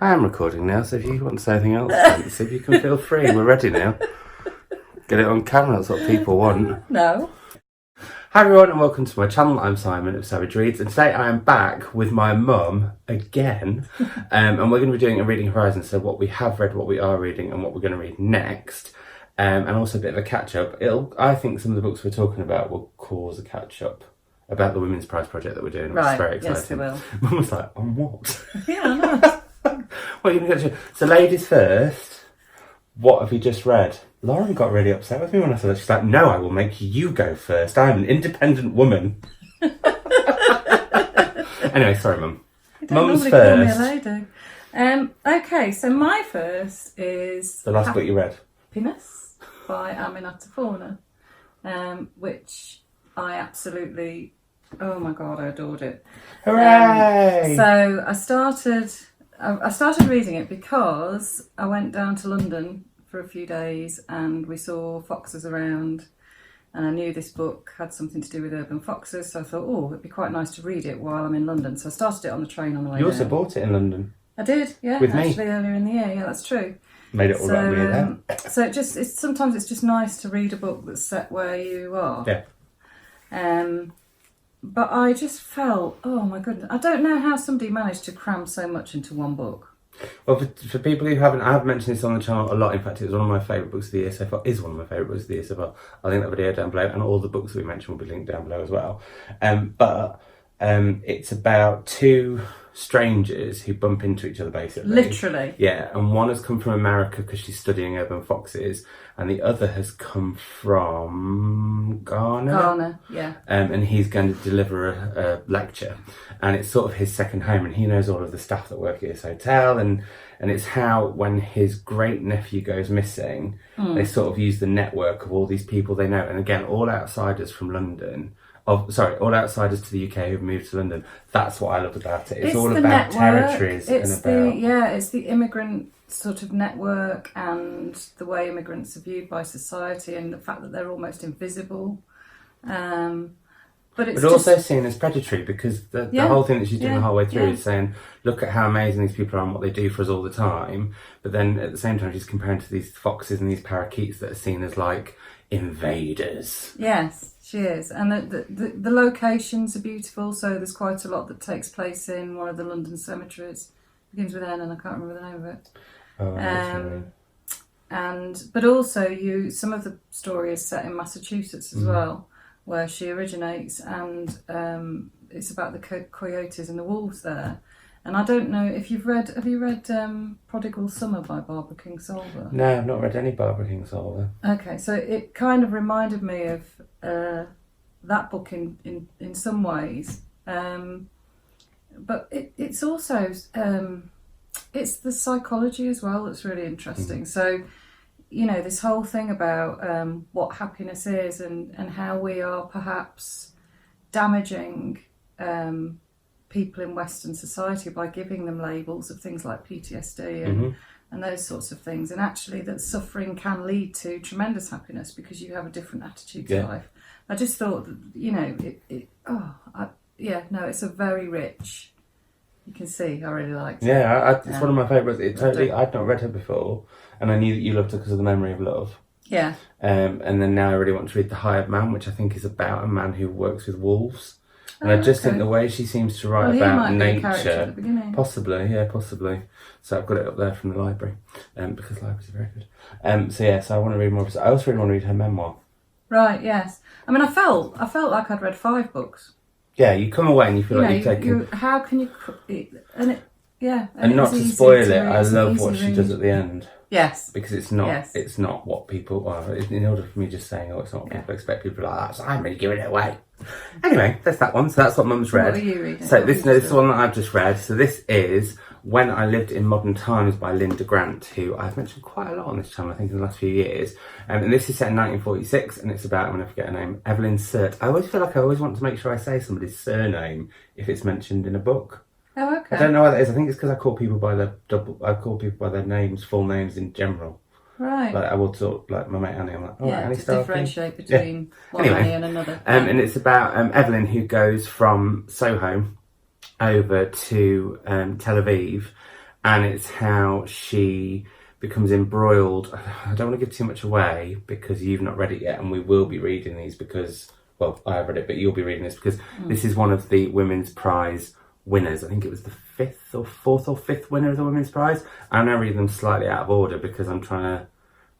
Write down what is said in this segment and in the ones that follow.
I am recording now, so if you want to say anything else, Fancy, you can feel free. We're ready now. Get it on camera, that's what people want. No. Hi everyone and welcome to my channel. I'm Simon of Savage Reads and today I am back with my mum again and we're going to be doing a Reading Horizon, so what we have read, what we are reading and what we're going to read next, and also a bit of a catch up. I think some of the books we're talking about will cause a catch up about the Women's Prize project that we're doing, which is very exciting. Yes, they will. Mum was like, on what? Yeah, I know. What are you going to get? So ladies first, what have you just read? Lauren got really upset with me when I said that. She's like, no, I will make you go first. I'm an independent woman. Anyway, sorry, Mum. Mum's first. Call me a lady. Okay, so my first is... The last book you read? Happiness by Aminata Fauna, which I absolutely... Oh my God, I adored it. Hooray! So I started reading it because I went down to London for a few days and we saw foxes around, and I knew this book had something to do with urban foxes, so I thought, oh, it'd be quite nice to read it while I'm in London. So I started it on the train on the way You also down. bought it in London. I did, yeah, with actually me. earlier in the year. Yeah, that's true. Made it all right with me then. So sometimes it's just nice to read a book that's set where you are. Yeah. But I just felt, oh my goodness, I don't know how somebody managed to cram so much into one book. Well, for people who haven't, I have mentioned this on the channel a lot. In fact, it was one of my favourite books of the year so far. Is one of my favourite books of the year so far. I'll link that video down below, and all the books that we mentioned will be linked down below as well. But it's about two strangers who bump into each other, basically. Literally. Yeah, and one has come from America because she's studying urban foxes, and the other has come from Ghana. Ghana, yeah. And he's going to deliver a lecture, and it's sort of his second home, and he knows all of the staff that work at his hotel, and it's how when his great nephew goes missing, they sort of use the network of all these people they know, and again, all outsiders from London. All outsiders to the UK who've moved to London. That's what I loved about it. It's all about territories and about... It's the immigrant sort of network and the way immigrants are viewed by society and the fact that they're almost invisible. But it's also seen as predatory, because the whole thing that she's doing the whole way through is saying, look at how amazing these people are and what they do for us all the time. But then at the same time, she's comparing to these foxes and these parakeets that are seen as like invaders. Yes, she is. And the locations are beautiful. So there's quite a lot that takes place in one of the London cemeteries. It begins with N and I can't remember the name of it. But also some of the story is set in Massachusetts as well, where she originates, and it's about the coyotes and the wolves there. And I don't know if have you read Prodigal Summer by Barbara Kingsolver? No, I've not read any Barbara Kingsolver. Okay, so it kind of reminded me of that book in some ways, but it's also it's the psychology as well that's really interesting. So, you know, this whole thing about what happiness is and how we are perhaps damaging people in Western society by giving them labels of things like PTSD and those sorts of things, and actually that suffering can lead to tremendous happiness because you have a different attitude to life. I just thought that, you know, it's a very rich... You can see I really liked it. Yeah, it's one of my favourites. I'd not read her before, and I knew that you loved her because of The Memory of Love. Yeah. And then now I really want to read The Hired Man, which I think is about a man who works with wolves. And I just think the way she seems to write about nature, at the beginning. Possibly. So I've got it up there from the library, because libraries are very good. So I want to read more of it. I also really want to read her memoir. Right. Yes. I mean, I felt like I'd read 5 books. Yeah, you come away and you feel like you've taken... How can you... And not to spoil it, I love what she does at the end. Yes. Because it's not what people... Well, in order for me just saying, it's not what people expect, people are like that, so I'm really giving it away. Anyway, there's that one. So that's what Mum's read. What are you reading? So this is the one that I've just read. So this is When I Lived in Modern Times by Linda Grant, who I've mentioned quite a lot on this channel, I think, in the last few years. And this is set in 1946, and it's about, I'm going to forget her name, Evelyn Surt. I always feel like I always want to make sure I say somebody's surname if it's mentioned in a book. Oh, okay. I don't know why that is. I think it's because I call people by their names, full names in general. Right. Like I will talk like my mate Annie. I'm like, Annie to Starkey. differentiate between one Annie and another. And it's about Evelyn, who goes from Soho over to Tel Aviv, and it's how she becomes embroiled. I don't want to give too much away because you've not read it yet, and we will be reading these because, well, I have read it, but you'll be reading this because this is one of the Women's Prize winners. I think it was the fourth or fifth winner of the Women's Prize. I'm now reading them slightly out of order because I'm trying to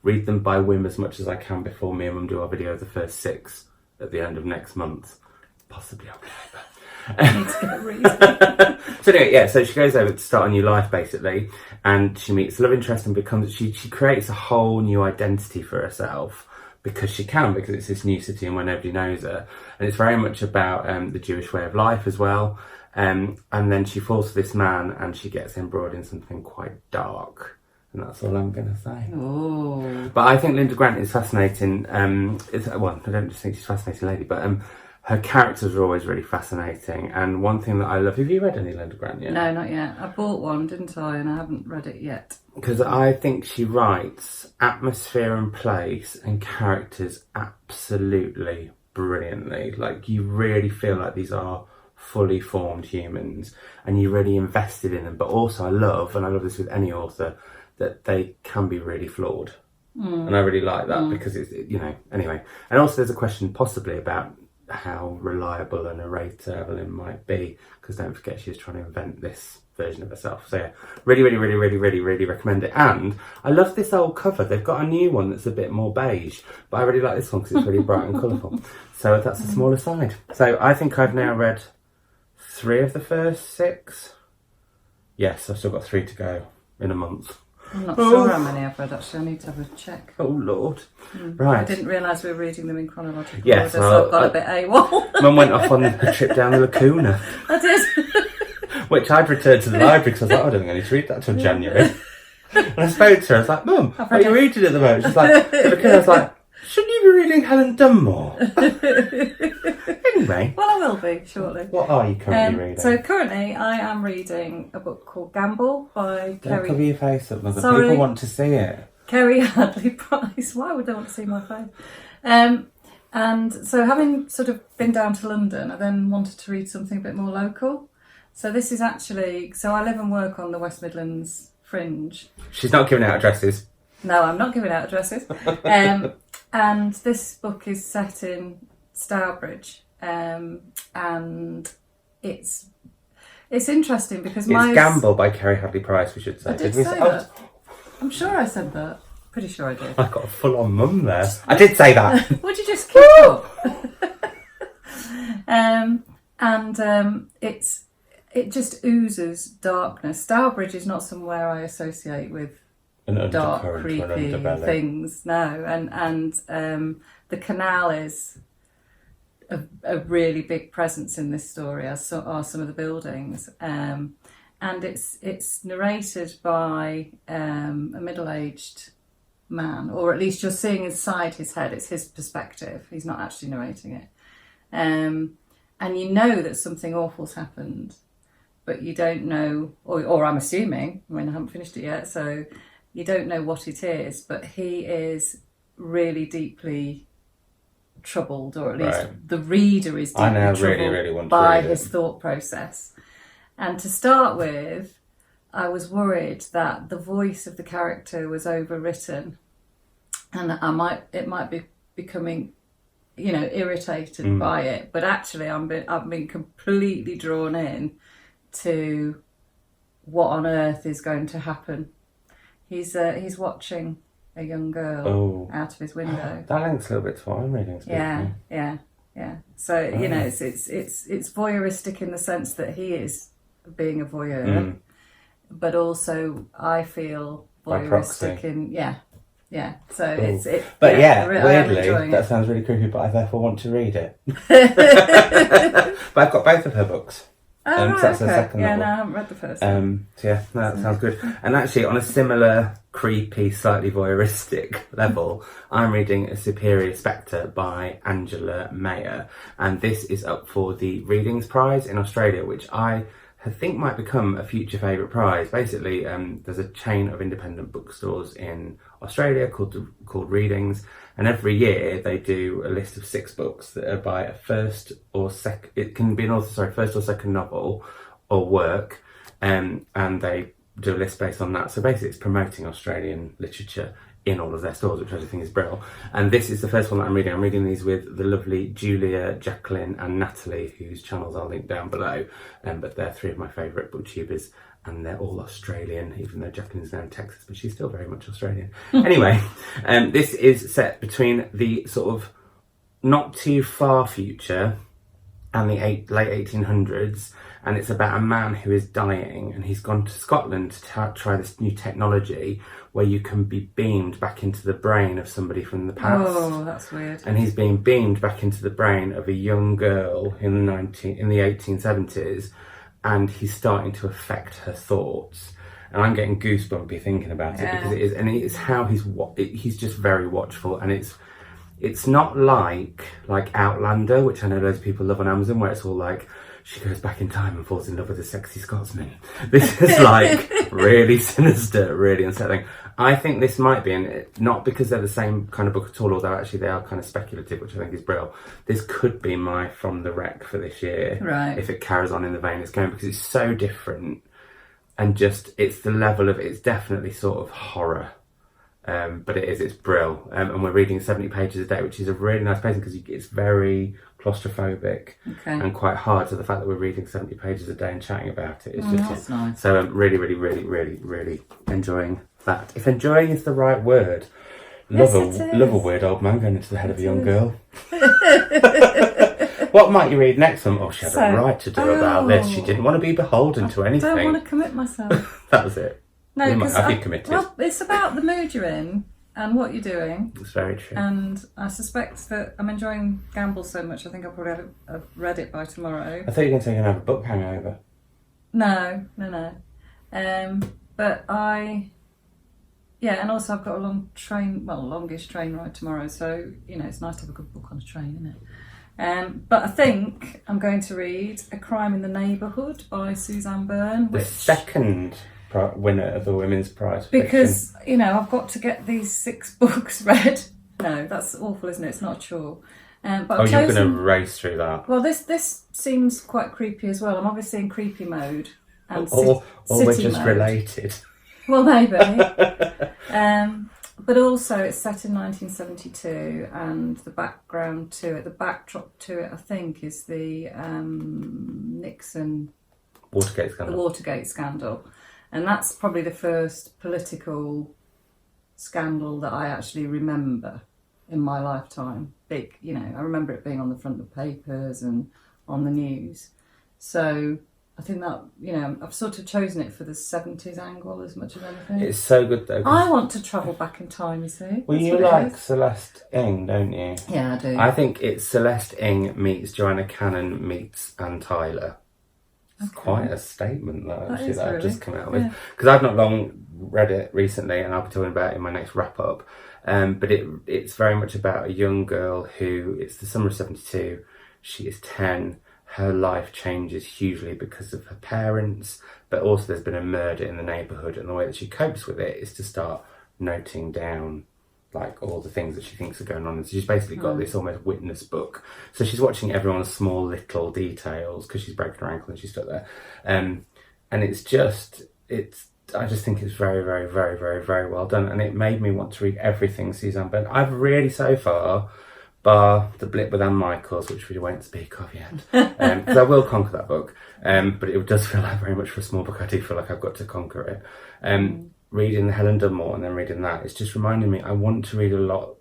read them by whim as much as I can before me and Mum do our video of the first 6 at the end of next month. Possibly October. I need to get reading. So anyway, yeah, so she goes over to start a new life basically, and she meets a love interest and becomes, she creates a whole new identity for herself because she can, because it's this new city and where nobody knows her. And it's very much about the Jewish way of life as well. And then she falls to this man and she gets embroiled in something quite dark. And that's all I'm going to say. Oh. But I think Linda Grant is fascinating. Well, I don't just think she's a fascinating lady, but her characters are always really fascinating. And one thing that I love... Have you read any Linda Grant yet? No, not yet. I bought one, didn't I? And I haven't read it yet. Because I think she writes atmosphere and place and characters absolutely brilliantly. Like, you really feel like these are fully formed humans and you're really invested in them. But also I love, and I love this with any author, that they can be really flawed. And I really like that because it's, you know, anyway. And also there's a question possibly about how reliable a narrator Evelyn might be, because don't forget she's trying to invent this version of herself. So yeah, really recommend it. And I love this old cover. They've got a new one that's a bit more beige, but I really like this one because it's really bright and colourful. So that's a smaller side. So I think I've now read 3 of the first 6. Yes, I've still got 3 to go in a month. I'm not sure how many I've read, actually. I need to have a check. Oh, Lord. Right. I didn't realise we were reading them in chronological Yes, order, so I've got a bit AWOL. Mum went off on a trip down the Lacuna, I did. which I'd returned to the library because I was like, I don't think I need to read that till January. And I spoke to her, I was like, Mum, what are you reading at the moment? She's like, the Lacuna. I was like, shouldn't you be reading Helen Dunmore? Anyway. Well, I will be, shortly. What are you currently reading? So currently I am reading a book called Gamble by Don't cover your face up, Mother. Sorry. People want to see it. Kerry Hadley-Pryce. Why would they want to see my face? And so having sort of been down to London, I then wanted to read something a bit more local. So this is actually... So I live and work on the West Midlands Fringe. She's not giving out addresses. No, I'm not giving out addresses. And this book is set in Stourbridge. And it's interesting because It's Gamble by Kerry Hadley-Pryce, we should say. I did say that. I'm sure I said that. Pretty sure I did. I got a full-on mum there. I did say that. Would you just keep up? It just oozes darkness. Stourbridge is not somewhere I associate with dark, creepy things. No, and the canal is a really big presence in this story, as are some of the buildings. And it's narrated by a middle-aged man, or at least you're seeing inside his head. It's his perspective. He's not actually narrating it. And you know that something awful's happened, but you don't know, or I'm assuming, I mean, I haven't finished it yet, so you don't know what it is, but he is really deeply troubled, or at least the reader is deeply troubled by his thought process. And to start with, I was worried that the voice of the character was overwritten, and it might be becoming, irritated by it. But actually, I've been completely drawn in to what on earth is going to happen. He's watching a young girl out of his window. That links a little bit to what I'm reading. Yeah. So it's voyeuristic in the sense that he is being a voyeur, but also I feel voyeuristic in So weirdly, that sounds really creepy. But I therefore want to read it. But I've got both of her books. That's the second novel. No, I haven't read the first. That sounds good. And actually, on a similar creepy, slightly voyeuristic level, I'm reading A Superior Spectre by Angela Mayer, and this is up for the Readings Prize in Australia, which I think might become a future favourite prize. Basically, there's a chain of independent bookstores in Australia called Readings, and every year they do a list of 6 books that are by a first or second novel or work, and they do a list based on that. So basically it's promoting Australian literature in all of their stores, which I just think is brilliant. And this is the first one that I'm reading. I'm reading these with the lovely Julia, Jacqueline and Natalie, whose channels I'll link down below. But they're three of my favourite booktubers, and they're all Australian, even though Jacqueline's now in Texas, but she's still very much Australian. Anyway, this is set between the sort of not too far future and the late 1800s, and it's about a man who is dying, and he's gone to Scotland to try this new technology where you can be beamed back into the brain of somebody from the past. Oh, that's weird. And he's being beamed back into the brain of a young girl in the 1870s, and he's starting to affect her thoughts. And I'm getting goosebumpy thinking about it, because it is, and it's how he's just very watchful, and it's not like Outlander, which I know loads of people love on Amazon, where it's all like she goes back in time and falls in love with a sexy Scotsman. This is like really sinister, really unsettling. I think this might be, and not because they're the same kind of book at all, although actually they are kind of speculative, which I think is brilliant. This could be my From the Wreck for this year, right? If it carries on in the vein it's going, because it's so different, and just it's the level of it's definitely sort of horror. But it's brill, and we're reading 70 pages a day, which is a really nice pacing, because it's very claustrophobic and quite hard. So the fact that we're reading 70 pages a day and chatting about it is just nice. So I'm really, really, really, really, really enjoying that. If enjoying is the right word, love a weird old man going into the head of a young girl. What might you read next one? Oh, she had a right to do about this. She didn't want to be beholden to anything. I don't want to commit myself. That was it. No, because I feel committed. Well, it's about the mood you're in and what you're doing. It's very true. And I suspect that I'm enjoying Gamble so much, I think I'll probably have read it by tomorrow. I thought you were going to say you're going to have a book hangover. No. But and also I've got a longish train ride tomorrow, so, it's nice to have a good book on a train, isn't it? But I think I'm going to read A Crime in the Neighbourhood by Suzanne Byrne. The second winner of the Women's Prize. Because, I've got to get these 6 books read. No, that's awful, isn't it? It's not a chore. But you're going to race through that. Well, this seems quite creepy as well. I'm obviously in creepy mode. And or we're city just mode. Related. Well, maybe. But also it's set in 1972, and the background to it, the backdrop to it, I think, is the Nixon... Watergate scandal. The Watergate scandal. And that's probably the first political scandal that I actually remember in my lifetime. Big, I remember it being on the front of the papers and on the news. So I think that, I've sort of chosen it for the 70s angle as much as anything. It's so good though. I want to travel back in time, you see. Well, you like Celeste Ng, don't you? Yeah, I do. I think it's Celeste Ng meets Joanna Cannon meets Ann Tyler. It's quite a statement that I've just come out with, because I've not long read it recently, and I'll be talking about it in my next wrap up. But it's very much about a young girl who, it's the summer of 72. She is 10. Her life changes hugely because of her parents, but also there's been a murder in the neighbourhood, and the way that she copes with it is to start noting down all the things that she thinks are going on. And so she's basically got this almost witness book. So she's watching everyone's small little details, because she's breaking her ankle and she's stuck there. And I just think it's very, very, very, very, very well done. And it made me want to read everything Suzanne Byrne. I've really so far, bar The Blip with Anne Michaels, which we won't speak of yet, because I will conquer that book. But it does feel like, very much for a small book, I do feel like I've got to conquer it. Reading Helen Dunmore and then reading that, it's just reminding me I want to read a lot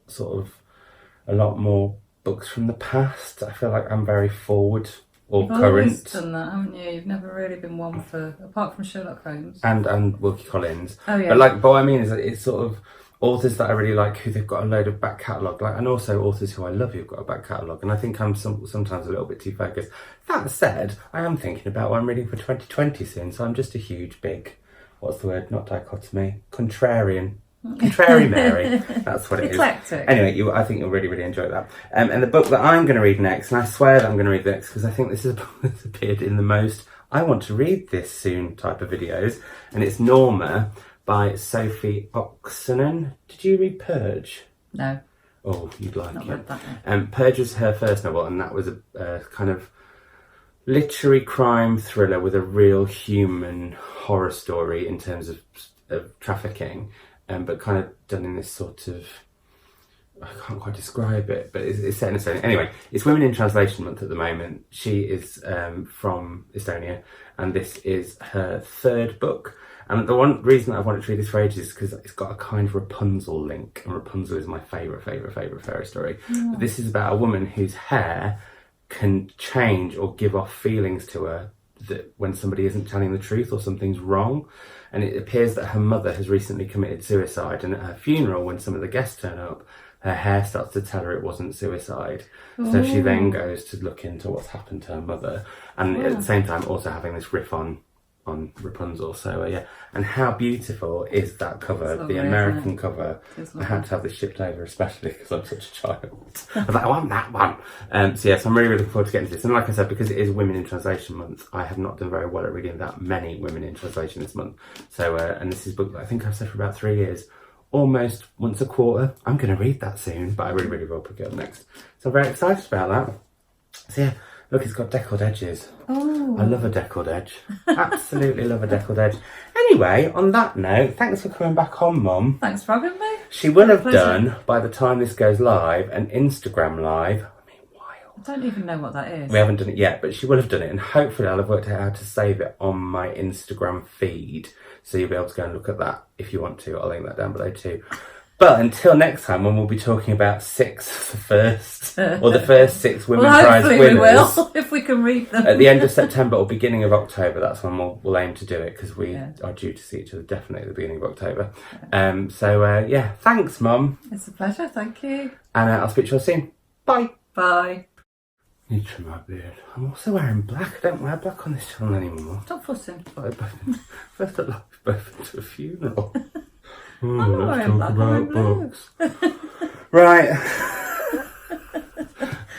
more books from the past. I feel like I'm very forward or You've current. always done that, haven't you? You've never really been one for, apart from Sherlock Holmes and Wilkie Collins. Oh yeah. But what I mean is that it's sort of authors that I really like, who they've got a load of back catalogue, and also authors who I love who've got a back catalogue. And I think I'm sometimes a little bit too focused. That said, I am thinking about what I'm reading for 2020 soon, so I'm just a huge big, what's the word? Not dichotomy. Contrarian. Contrary Mary. That's what it is. Eclectic. Anyway, I think you'll really, really enjoy that. And the book that I'm going to read next, and I swear that I'm going to read next, because I think this is a book that's appeared in the most I want to read this soon type of videos, and it's Norma by Sophie Oxenen. Did you read Purge? No. Oh, you'd like Not it. read that one. Purge was her first novel, and that was a kind of literary crime thriller with a real human horror story in terms of trafficking, but kind of done in this sort of, I can't quite describe it, but it's set in Estonia. Anyway, it's Women in Translation Month at the moment. She is from Estonia, and this is her third book. And the one reason I've wanted to read this for ages is because it's got a kind of Rapunzel link, and Rapunzel is my favourite fairy story. Yeah. But this is about a woman whose hair can change or give off feelings to her that when somebody isn't telling the truth or something's wrong. And it appears that her mother has recently committed suicide, and at her funeral, when some of the guests turn up, her hair starts to tell her it wasn't suicide. So she then goes to look into what's happened to her mother, and at the same time also having this riff on Rapunzel. So yeah, and how beautiful is that cover? Lovely, the American cover. I had to have this shipped over, especially because I'm such a child. I was like, I want that one. So yes, I'm really looking forward to getting to this. And like I said, because it is Women in Translation Month, I have not done very well at reading that many women in translation this month. So and this is a book that I think I've said for about 3 years, almost once a quarter. I'm going to read that soon, but I really will pick it up next. So I'm very excited about that. So yeah, look, it's got deckled edges. Oh. I love a deckled edge. Absolutely love a deckled edge. Anyway, on that note, thanks for coming back on, Mum. Thanks for having me. She will have done, by the time this goes live, an Instagram live. I mean, wild. I don't even know what that is. We haven't done it yet, but she will have done it, and hopefully I'll have worked out how to save it on my Instagram feed. So you'll be able to go and look at that if you want to. I'll link that down below too. But until next time, when we'll be talking about the first 6 Women Prize winners. We will, if we can read them. At the end of September or beginning of October, that's when we'll aim to do it, because we are due to see each other definitely at the beginning of October. Yeah. Thanks, Mum. It's a pleasure, thank you. And I'll speak to you all soon. Bye. Bye. Need to trim my beard. I'm also wearing black. I don't wear black on this channel anymore. Stop fussing. First at life, both into a funeral. I'm not wearing black, I'm wearing books. Right.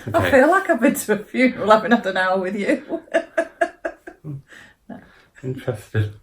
Okay. I feel like I've been to a funeral having had an hour with you. Interested.